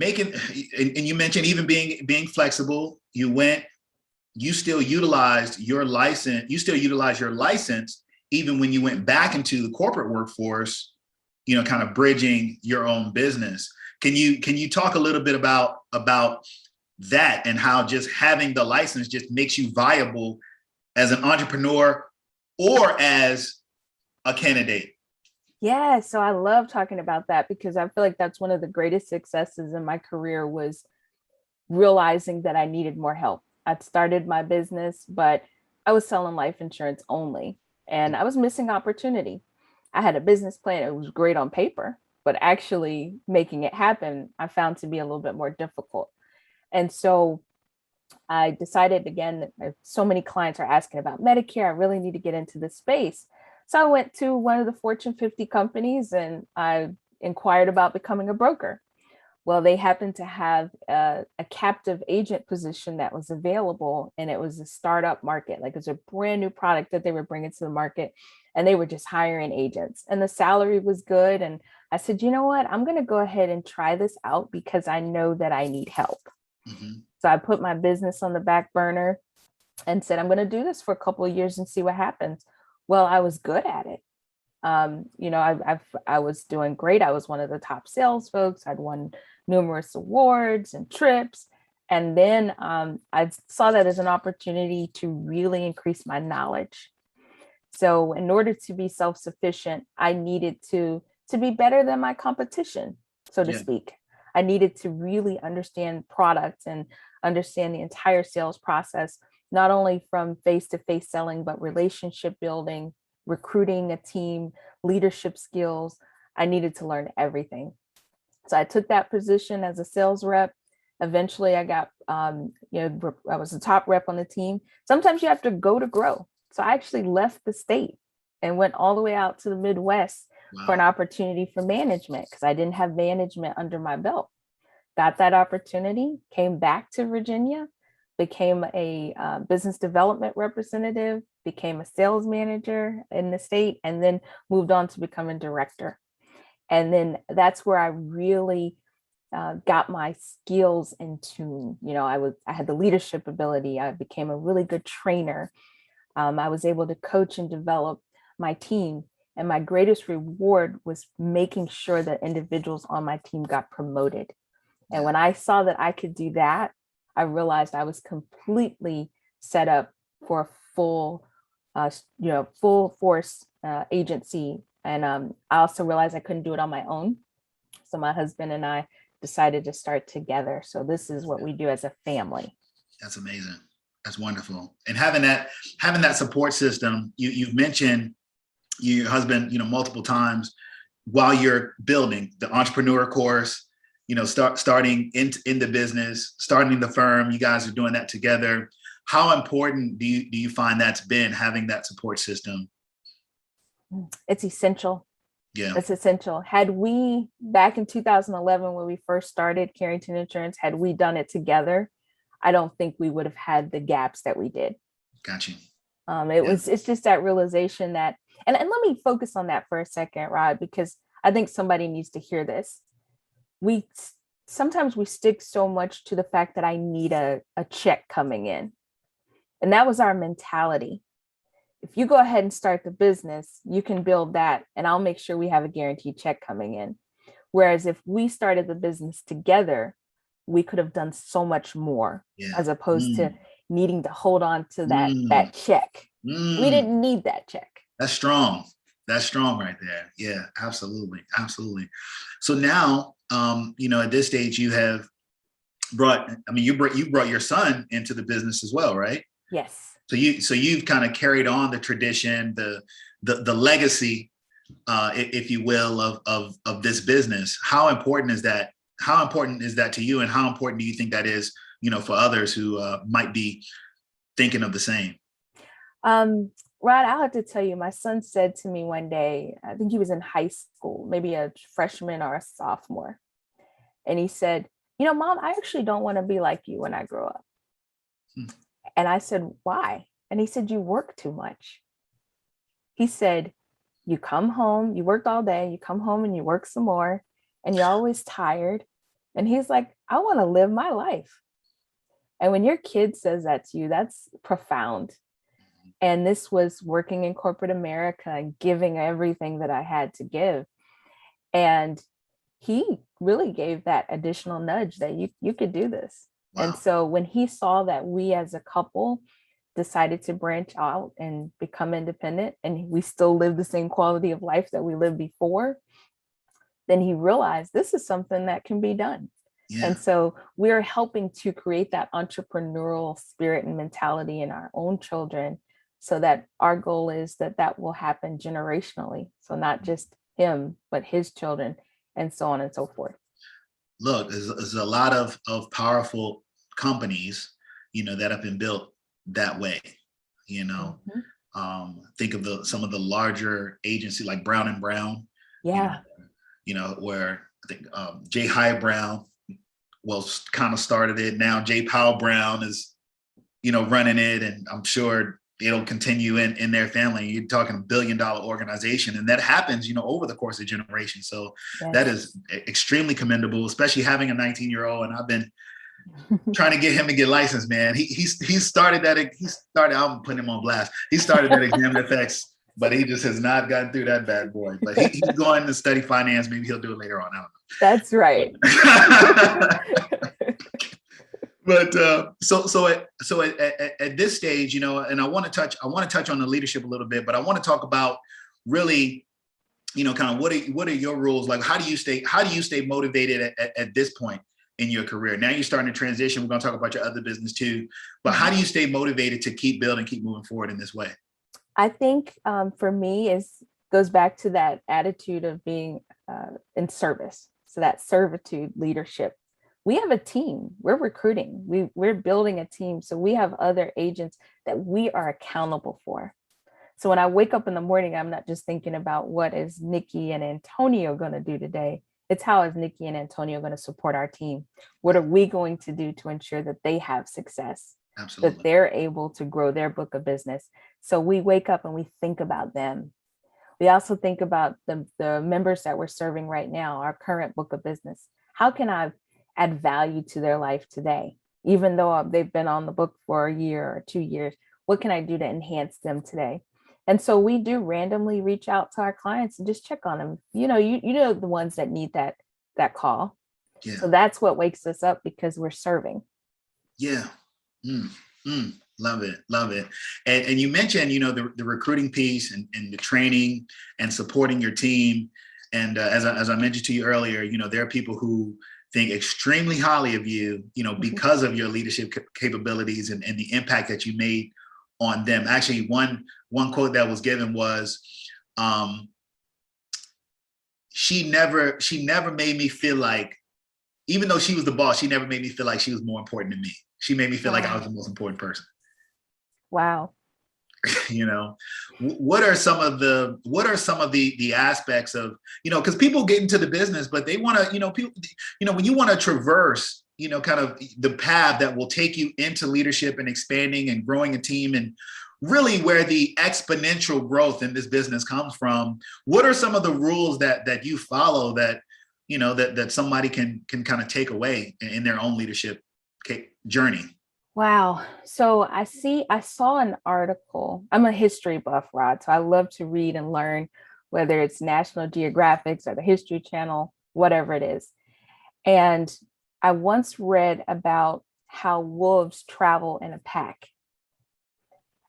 making, and you mentioned even being flexible, you still utilized your license even when you went back into the corporate workforce, kind of bridging your own business. Can you talk a little bit about that and how just having the license just makes you viable as an entrepreneur or as a candidate? Yeah, so I love talking about that because I feel like that's one of the greatest successes in my career was realizing that I needed more help. I'd started my business, but I was selling life insurance only, and I was missing opportunity. I had a business plan. It was great on paper, but actually making it happen, I found to be a little bit more difficult. And so I decided again, that so many clients are asking about Medicare, I really need to get into this space. So I went to one of the Fortune 50 companies and I inquired about becoming a broker. Well, they happened to have a captive agent position that was available, and it was a startup market. Like, it's a brand new product that they were bringing to the market, and they were just hiring agents, and the salary was good. And I said, you know what, I'm going to go ahead and try this out because I know that I need help. Mm-hmm. So I put my business on the back burner and said, I'm going to do this for a couple of years and see what happens. Well, I was good at it. I was doing great. I was one of the top sales folks. I'd won numerous awards and trips. And then I saw that as an opportunity to really increase my knowledge. So in order to be self-sufficient, I needed to be better than my competition, so to speak. I needed to really understand products and understand the entire sales process, not only from face-to-face selling, but relationship building, recruiting a team, leadership skills. I needed to learn everything. So I took that position as a sales rep. Eventually I got, I was the top rep on the team. Sometimes you have to go to grow. So I actually left the state and went all the way out to the Midwest for an opportunity for management because I didn't have management under my belt. Got that opportunity, came back to Virginia, became a business development representative, became a sales manager in the state, and then moved on to become a director. And then that's where I really got my skills in tune. I had the leadership ability. I became a really good trainer. I was able to coach and develop my team. And my greatest reward was making sure that individuals on my team got promoted. And when I saw that I could do that, I realized I was completely set up for a full force agency. And I also realized I couldn't do it on my own. So my husband and I decided to start together. So this is what we do as a family. That's amazing. That's wonderful. And having that support system, you've mentioned your husband, multiple times while you're building the entrepreneur course, starting in the business, starting the firm. You guys are doing that together. How important do you find that's been, having that support system? It's essential. Yeah, it's essential. Had we, back in 2011, when we first started Carrington Insurance, had we done it together, I don't think we would have had the gaps that we did. Got you. It's just that realization that, and let me focus on that for a second, Rod, because I think somebody needs to hear this. Sometimes we stick so much to the fact that I need a check coming in. And that was our mentality. If you go ahead and start the business, you can build that and I'll make sure we have a guaranteed check coming in. Whereas if we started the business together, we could have done so much more as opposed to needing to hold on to that check. We didn't need that check. That's strong. That's strong right there. Yeah, absolutely. Absolutely. So now, at this stage you have you brought your son into the business as well, right? Yes. So you've kind of carried on the tradition, the legacy, if you will, of this business. How important is that? How important is that to you? And how important do you think that is, for others who might be thinking of the same? Rod, I'll have to tell you, my son said to me one day, I think he was in high school, maybe a freshman or a sophomore. And he said, Mom, I actually don't want to be like you when I grow up. And I said, why? And he said, you work too much. He said, you come home, you worked all day, you come home and you work some more, and you're always tired. And he's like, I want to live my life. And when your kid says that to you, that's profound. And this was working in corporate America and giving everything that I had to give. And he really gave that additional nudge that you could do this. Wow. And so when he saw that we as a couple decided to branch out and become independent, and we still live the same quality of life that we lived before, then he realized this is something that can be done. Yeah. And so we're helping to create that entrepreneurial spirit and mentality in our own children, so that our goal is that that will happen generationally. So not just him, but his children, and so on and so forth. Look, there's a lot of powerful companies, that have been built that way. Think of some of the larger agencies like Brown and Brown. Yeah. Where I think J. Hyatt Brown kind of started it. Now J. Powell Brown is, running it, and I'm sure it'll continue in their family. You're talking $1 billion organization, and that happens, over the course of generations. So Yes. That is extremely commendable, especially having a 19-year-old. And I've been trying to get him to get licensed, man. He started that. I'm putting him on blast. He started that exam effects, but he just has not gotten through that bad boy. But he's going to study finance. Maybe he'll do it later on. I don't know. That's right. But so at this stage, and I want to touch on the leadership a little bit, but I want to talk about really, kind of what are your rules? Like, how do you stay motivated at this point in your career? Now you're starting to transition. We're going to talk about your other business too, but how do you stay motivated to keep building, keep moving forward in this way? I think for me goes back to that attitude of being in service. So that servitude leadership. We have a team. We're recruiting. We're building a team. So we have other agents that we are accountable for. So when I wake up in the morning, I'm not just thinking about what is Nikki and Antonio going to do today. It's how is Nikki and Antonio going to support our team? What are we going to do to ensure that they have success? Absolutely. That they're able to grow their book of business. So we wake up and we think about them. We also think about the members that we're serving right now, our current book of business. How can I add value to their life today? Even though they've been on the book for a year or 2 years, what can I do to enhance them today? And so we do randomly reach out to our clients and just check on them. You know the ones that need that call. Yeah. So that's what wakes us up, because we're serving. Yeah. Love it. And you mentioned, the recruiting piece and the training and supporting your team. And as I mentioned to you earlier, there are people who think extremely highly of you, because of your leadership capabilities and the impact that you made on them. Actually, one quote that was given was, she never made me feel like, even though she was the boss, she never made me feel like she was more important than me. She made me feel like I was the most important person. Wow. What are some of the aspects of, because people get into the business, but they want to, people, when you want to traverse, kind of the path that will take you into leadership and expanding and growing a team, and really where the exponential growth in this business comes from, what are some of the rules that you follow that, that somebody can kind of take away in their own leadership journey? Wow. So I saw an article. I'm a history buff, Rod, so I love to read and learn, whether it's National Geographic or the History Channel, whatever it is. And I once read about how wolves travel in a pack.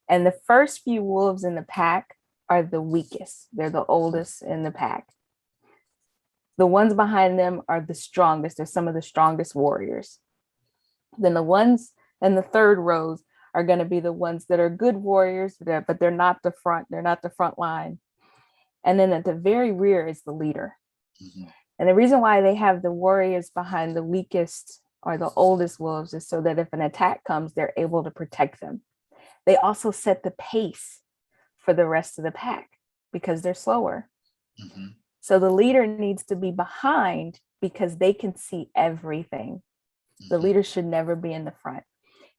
And the first few wolves in the pack are the weakest. They're the oldest in the pack. The ones behind them are the strongest. They're some of the strongest warriors. Then the ones in the third rows are going to be the ones that are good warriors, but they're not the front. They're not the front line. And then at the very rear is the leader. Mm-hmm. And the reason why they have the warriors behind the weakest or the oldest wolves is so that if an attack comes, they're able to protect them. They also set the pace for the rest of the pack because they're slower. Mm-hmm. So the leader needs to be behind because they can see everything. Mm-hmm. The leader should never be in the front.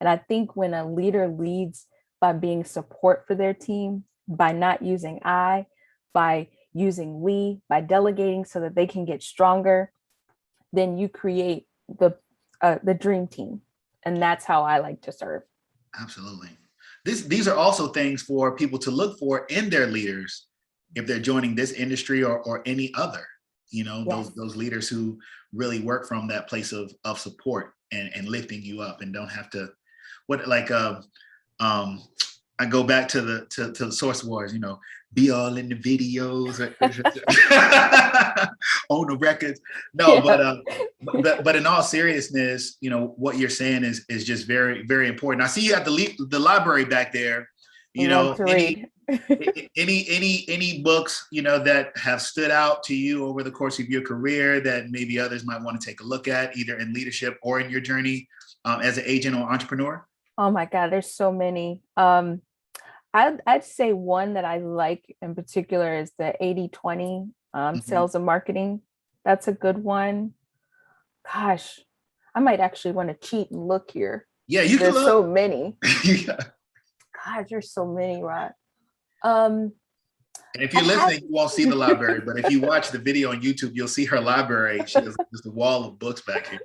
And I think when a leader leads by being support for their team, by not using I, by using we, by delegating so that they can get stronger, then you create the dream team. And that's how I like to serve. Absolutely. These are also things for people to look for in their leaders if they're joining this industry or any other, you know, Yes. those leaders who really work from that place of support and lifting you up and don't have to, I go back to the source wars, you know, be all in the videos on the records. No, Yeah. but in all seriousness, you know, what you're saying is just very, very important. I see you at the library back there. You know, Love to read. any books, you know, that have stood out to you over the course of your career that maybe others might want to take a look at, either in leadership or in your journey as an agent or entrepreneur? Oh my God, there's so many. I'd say one that I like in particular is the 80/20 sales and marketing. That's a good one. Gosh, I might actually want to cheat and look here. Yeah, you can There's look. so many. Yeah. God, there's so many, Rod. And if you're listening, you won't see the library, but if you watch the video on YouTube, you'll see her library. She has just a wall of books back here.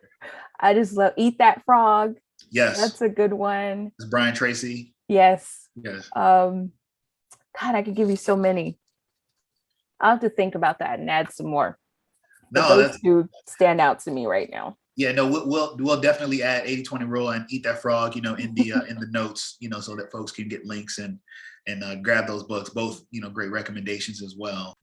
I just love Eat That Frog. Yes. That's a good one. It's Brian Tracy. Yes. Yes. God, I could give you so many. I'll have to think about that and add some more. But No, those two stand out to me right now. Yeah, no, we'll definitely add 80/20 rule and Eat That Frog, you know, in the notes, you know, so that folks can get links and grab those books. Both, you know, great recommendations as well.